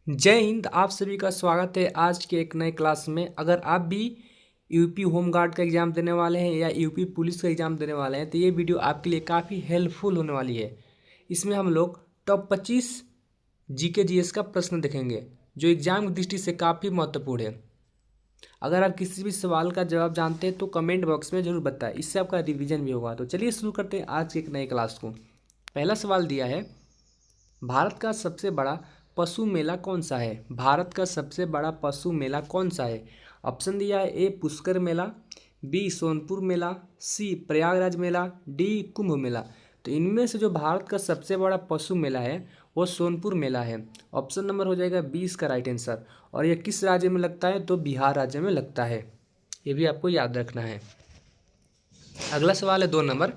जय हिंद। आप सभी का स्वागत है आज के एक नए क्लास में। अगर आप भी यूपी होम गार्ड का एग्ज़ाम देने वाले हैं या यूपी पुलिस का एग्ज़ाम देने वाले हैं तो ये वीडियो आपके लिए काफ़ी हेल्पफुल होने वाली है। इसमें हम लोग टॉप 25 जीके जीएस का प्रश्न देखेंगे जो एग्ज़ाम की दृष्टि से काफ़ी महत्वपूर्ण है। अगर आप किसी भी सवाल का जवाब जानते हैं तो कमेंट बॉक्स में ज़रूर बताएं, इससे आपका रिविजन भी होगा। तो चलिए शुरू करते हैं आज के एक नए क्लास को। पहला सवाल दिया है, भारत का सबसे बड़ा पशु मेला कौन सा है? भारत का सबसे बड़ा पशु मेला कौन सा है? ऑप्शन दिया है, ए पुष्कर मेला, बी सोनपुर मेला, सी प्रयागराज मेला, डी कुंभ मेला। तो इनमें से जो भारत का सबसे बड़ा पशु मेला है वो सोनपुर मेला है। ऑप्शन नंबर हो जाएगा 20 का राइट आंसर। और ये किस राज्य में लगता है? तो बिहार राज्य में लगता है। ये भी आपको याद रखना है। अगला सवाल है 2 नंबर,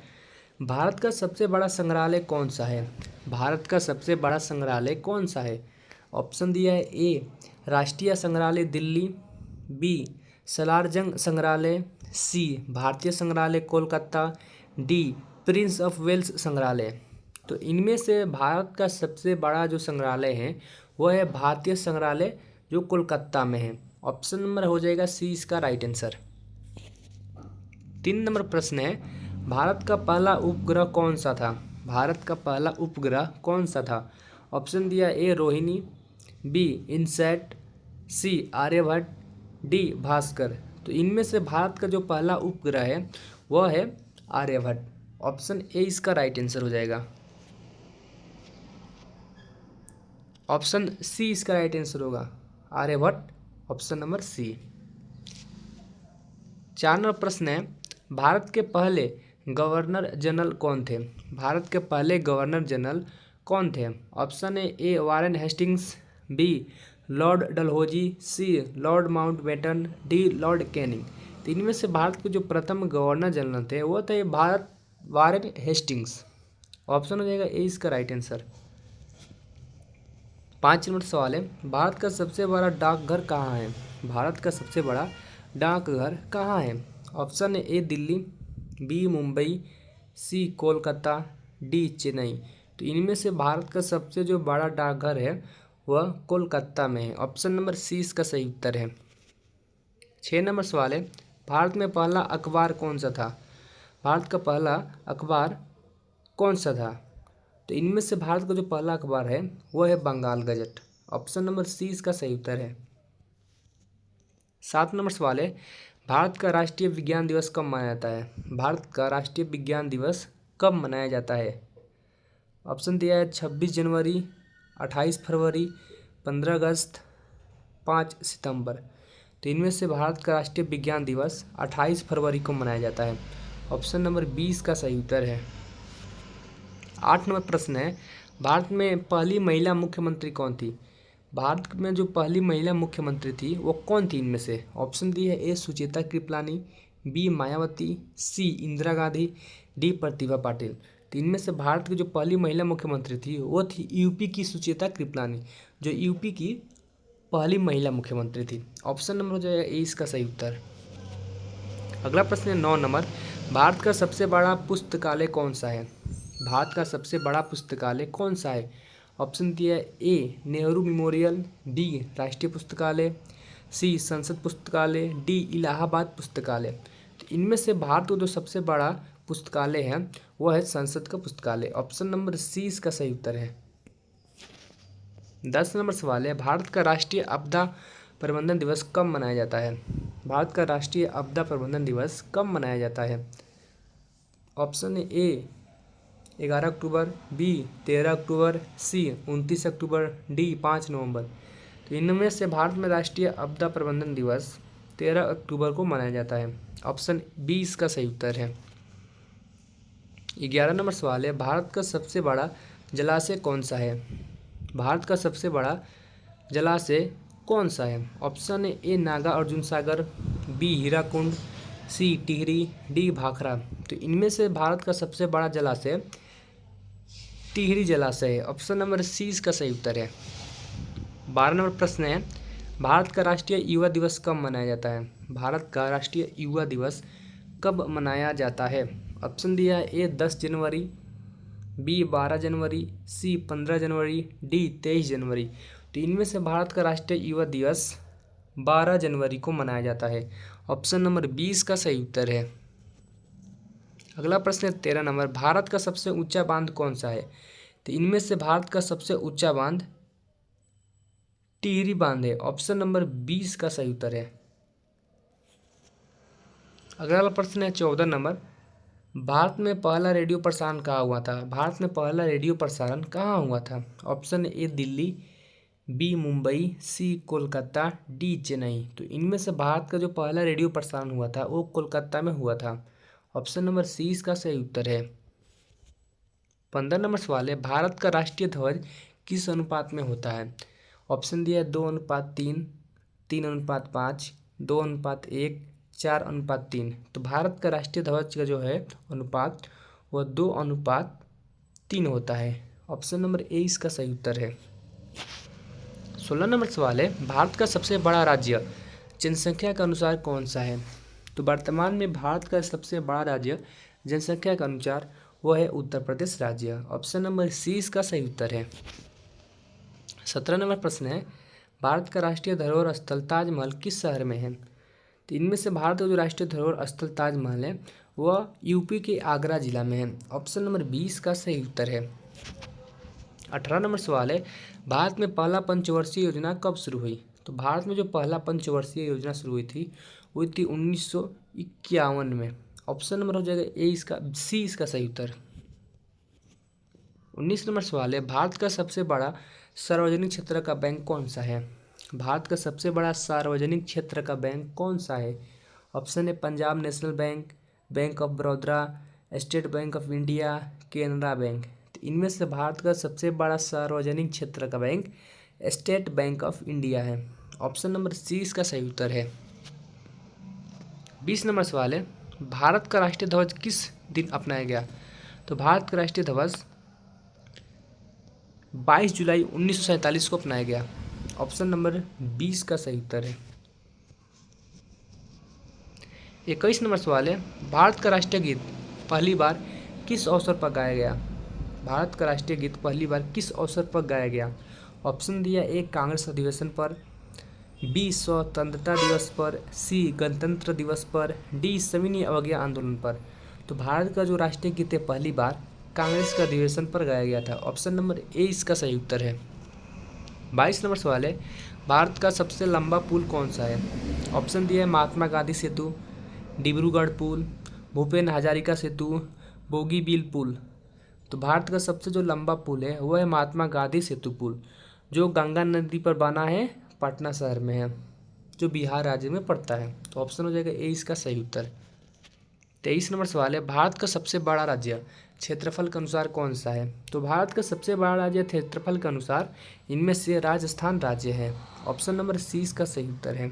भारत का सबसे बड़ा संग्रहालय कौन सा है? भारत का सबसे बड़ा संग्रहालय कौन सा है? ऑप्शन दिया है, ए राष्ट्रीय संग्रहालय दिल्ली, बी सलारजंग संग्रहालय, सी भारतीय संग्रहालय Kolkata, D Prince of Wales संग्रहालय। तो इनमें से भारत का सबसे बड़ा जो संग्रहालय है वह है भारतीय संग्रहालय जो कोलकाता में है। ऑप्शन नंबर हो जाएगा सी इसका राइट आंसर। 3 नंबर प्रश्न है, भारत का पहला उपग्रह कौन सा था? भारत का पहला उपग्रह कौन सा था? ऑप्शन दिया, ए रोहिणी, बी इनसैट, सी आर्यभट्ट, डी भास्कर। तो इनमें से भारत का जो पहला उपग्रह है वह है आर्यभट्ट। ऑप्शन ए इसका राइट आंसर हो जाएगा। ऑप्शन सी इसका राइट आंसर होगा, आर्यभट्ट। Option number C. 4 नंबर प्रश्न है, भारत के पहले गवर्नर जनरल कौन थे? भारत के पहले गवर्नर जनरल कौन थे? ऑप्शन है, A Warren Hastings, B Lord Dalhousie, C Lord Mountbatten, D Lord Canning. तो इनमें से भारत के जो प्रथम गवर्नर जनरल थे वो थे भारत वारेन हेस्टिंग्स। ऑप्शन हो जाएगा ए इसका राइट आंसर। 5 नंबर सवाल है, भारत का सबसे बड़ा डाकघर कहाँ है? भारत का सबसे बड़ा डाकघर कहाँ है? ऑप्शन है, ए Delhi, B Mumbai, C Kolkata, D Chennai. तो इनमें से भारत का सबसे जो बड़ा डाकघर है वह कोलकाता में है। ऑप्शन नंबर सी इसका सही उत्तर है। 6 नंबर सवाल है, भारत में पहला अखबार कौन सा था? भारत का पहला अखबार कौन सा था? तो इनमें से भारत का जो पहला अखबार है वह है Bengal gazette. Option number C इसका सही उत्तर है। 7 नंबर सवाल है, भारत का राष्ट्रीय विज्ञान दिवस कब मनाया जाता है? भारत का राष्ट्रीय विज्ञान दिवस कब मनाया जाता है? ऑप्शन दिया है 26 जनवरी, 28 फरवरी, 15 अगस्त, 5 सितंबर। तो इनमें से भारत का राष्ट्रीय विज्ञान दिवस 28 फरवरी को मनाया जाता है। ऑप्शन नंबर 20 का सही उत्तर है। 8 नंबर प्रश्न है, भारत में पहली महिला मुख्यमंत्री कौन थी? भारत में जो पहली महिला मुख्यमंत्री थी वो कौन थी इनमें से? ऑप्शन दी है, ए सुचेता कृपलानी, बी मायावती, सी इंदिरा गांधी, डी प्रतिभा पाटिल। तो इनमें से भारत की जो पहली महिला मुख्यमंत्री थी वो थी यूपी की सुचेता कृपलानी, जो यूपी की पहली महिला मुख्यमंत्री थी। ऑप्शन नंबर हो जाएगा ए इसका सही उत्तर। अगला प्रश्न है 9 नंबर, भारत का सबसे बड़ा पुस्तकालय कौन सा है? भारत का सबसे बड़ा पुस्तकालय कौन सा है? ऑप्शन दिया है, ए नेहरू मेमोरियल, डी राष्ट्रीय पुस्तकालय, सी संसद पुस्तकालय, डी इलाहाबाद पुस्तकालय। तो इनमें से भारत का जो सबसे बड़ा पुस्तकालय है वह है संसद का पुस्तकालय। ऑप्शन नंबर सी इसका सही उत्तर है। 10 नंबर सवाल है, भारत का राष्ट्रीय आपदा प्रबंधन दिवस कब मनाया जाता है? भारत का राष्ट्रीय आपदा प्रबंधन दिवस कब मनाया जाता है? ऑप्शन है, ए 11 अक्टूबर, बी 13 अक्टूबर, सी 29 अक्टूबर, डी 5 नवंबर। तो इनमें से भारत में राष्ट्रीय आपदा प्रबंधन दिवस 13 अक्टूबर को मनाया जाता है। ऑप्शन बी इसका सही उत्तर है। 11 नंबर सवाल है, भारत का सबसे बड़ा जलाशय कौन सा है? भारत का सबसे बड़ा जलाशय कौन सा है? ऑप्शन है, ए नागा अर्जुन सागर, बी हीराकुंड, सी टिहरी, डी भाखड़ा। तो इनमें से भारत का सबसे बड़ा जलाशय टिहरी जलाशय है। ऑप्शन नंबर सी इसका सही उत्तर है। 12 नंबर प्रश्न है, भारत का राष्ट्रीय युवा दिवस कब मनाया जाता है? भारत का राष्ट्रीय युवा दिवस कब मनाया जाता है? ऑप्शन दिया है, ए 10 जनवरी, बी 12 जनवरी, सी 15 जनवरी, डी 23 जनवरी। तो तो इनमें से भारत का राष्ट्रीय युवा दिवस 12 जनवरी को मनाया जाता है। ऑप्शन नंबर 20 का सही उत्तर है। अगला प्रश्न है 13 नंबर, भारत का सबसे ऊंचा बांध कौन सा है? तो इनमें से भारत का सबसे ऊंचा बांध टिहरी बांध है। ऑप्शन नंबर 20 का सही उत्तर है। अगला प्रश्न है 14 नंबर, भारत में पहला रेडियो प्रसारण कहाँ हुआ था? भारत में पहला रेडियो प्रसारण कहाँ हुआ था? Option A Delhi, B Mumbai, C Kolkata, D Chennai. तो इनमें से भारत का जो पहला रेडियो प्रसारण हुआ था वो कोलकाता में हुआ था। ऑप्शन नंबर सी इसका सही उत्तर है। 15 नंबर सवाल है, भारत का राष्ट्रीय ध्वज किस अनुपात में होता है? ऑप्शन दिया है 2:3, 3:5, 2:1, 4:3। तो भारत का राष्ट्रीय ध्वज का जो है अनुपात वह 2:3 होता है। ऑप्शन नंबर ए इसका सही उत्तर है। 16 नंबर सवाल है, भारत का सबसे बड़ा राज्य जनसंख्या के अनुसार कौन सा है? तो वर्तमान में भारत का सबसे बड़ा राज्य जनसंख्या के अनुसार वह है उत्तर प्रदेश राज्य। ऑप्शन नंबर सी इसका सही उत्तर है। 17 नंबर प्रश्न है, भारत का राष्ट्रीय धरोहर स्थल ताजमहल किस शहर में है? तो इनमें से भारत का जो राष्ट्रीय धरोहर स्थल ताजमहल है वह यूपी के आगरा जिला में है। ऑप्शन नंबर 20 का सही उत्तर है। 18 नंबर सवाल है, भारत में पहला पंचवर्षीय योजना कब शुरू हुई? तो भारत में जो पहला पंचवर्षीय योजना शुरू हुई थी वो थी 1951 में। ऑप्शन नंबर हो जाएगा ए इसका सी इसका सही उत्तर। 19 नंबर सवाल है, भारत का सबसे बड़ा सार्वजनिक क्षेत्र का बैंक कौन सा है? भारत का सबसे बड़ा सार्वजनिक क्षेत्र का बैंक कौन सा है? ऑप्शन है Punjab national bank, bank of Baroda, state bank of India, Canara bank. तो इनमें से भारत का सबसे बड़ा सार्वजनिक क्षेत्र का bank state bank of India है। ऑप्शन नंबर सी इसका सही उत्तर है। 20 नंबर सवाल है, भारत का राष्ट्रीय ध्वज किस दिन अपनाया गया? तो भारत का राष्ट्रीय ध्वज 22 जुलाई 1947 को अपनाया गया। ऑप्शन नंबर 20 का सही उत्तर है। 21 नंबर सवाल है, भारत का राष्ट्रीय गीत पहली बार किस अवसर पर गाया गया? भारत का राष्ट्रीय गीत पहली बार किस अवसर पर गाया गया? ऑप्शन दिया ए कांग्रेस अधिवेशन पर, बी स्वतंत्रता दिवस पर, सी गणतंत्र दिवस पर, डी सविनय अवज्ञा आंदोलन पर। तो भारत का जो राष्ट्रीय गीत है पहली बार कांग्रेस के अधिवेशन पर गाया गया था। ऑप्शन नंबर ए इसका सही उत्तर है। 22 नंबर सवाल है, भारत का सबसे लंबा पुल कौन सा है? ऑप्शन दिया है महात्मा गांधी सेतु, डिब्रूगढ़ पुल, भूपेन हजारिका सेतु, बोगीबील पुल। तो भारत का सबसे जो लंबा पुल है वह है महात्मा गांधी सेतु पुल, जो गंगा नदी पर बना है, पटना शहर में है, जो बिहार राज्य में पड़ता है। तो ऑप्शन हो जाएगा ए इसका सही उत्तर। 23 नंबर सवाल है, भारत का सबसे बड़ा राज्य क्षेत्रफल के अनुसार कौन सा है? तो भारत का सबसे बड़ा राज्य क्षेत्रफल के अनुसार इनमें से राजस्थान राज्य है। ऑप्शन नंबर सी इसका सही उत्तर है।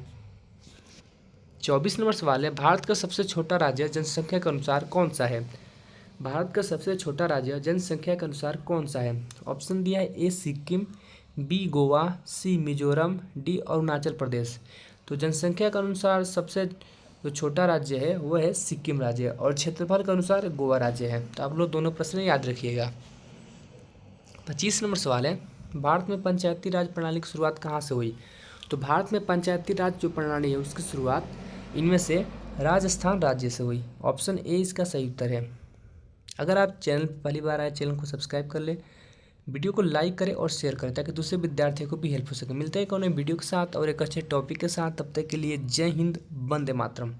24 नंबर सवाल है, भारत का सबसे छोटा राज्य जनसंख्या के अनुसार कौन सा है? भारत का सबसे छोटा राज्य जनसंख्या के अनुसार कौन सा है? ऑप्शन दिया है ए सिक्किम, बी गोवा, सी मिजोरम, डी अरुणाचल प्रदेश। तो जनसंख्या के अनुसार सबसे जो छोटा राज्य है वह है सिक्किम राज्य और क्षेत्रफल के अनुसार गोवा राज्य है। तो आप लोग दोनों प्रश्न याद रखिएगा। 25 नंबर सवाल है, भारत में पंचायती राज प्रणाली की शुरुआत कहाँ से हुई? तो भारत में पंचायती राज जो प्रणाली है उसकी शुरुआत इनमें से राजस्थान राज्य से हुई। ऑप्शन ए इसका सही उत्तर है। अगर आप चैनल पर पहली बार आए, चैनल को सब्सक्राइब कर ले, वीडियो को लाइक करें और शेयर करें ताकि दूसरे विद्यार्थियों को भी हेल्प हो सके। मिलते हैं कौन वीडियो के साथ और एक अच्छे टॉपिक के साथ। तब तक के लिए जय हिंद, वंदे मातरम।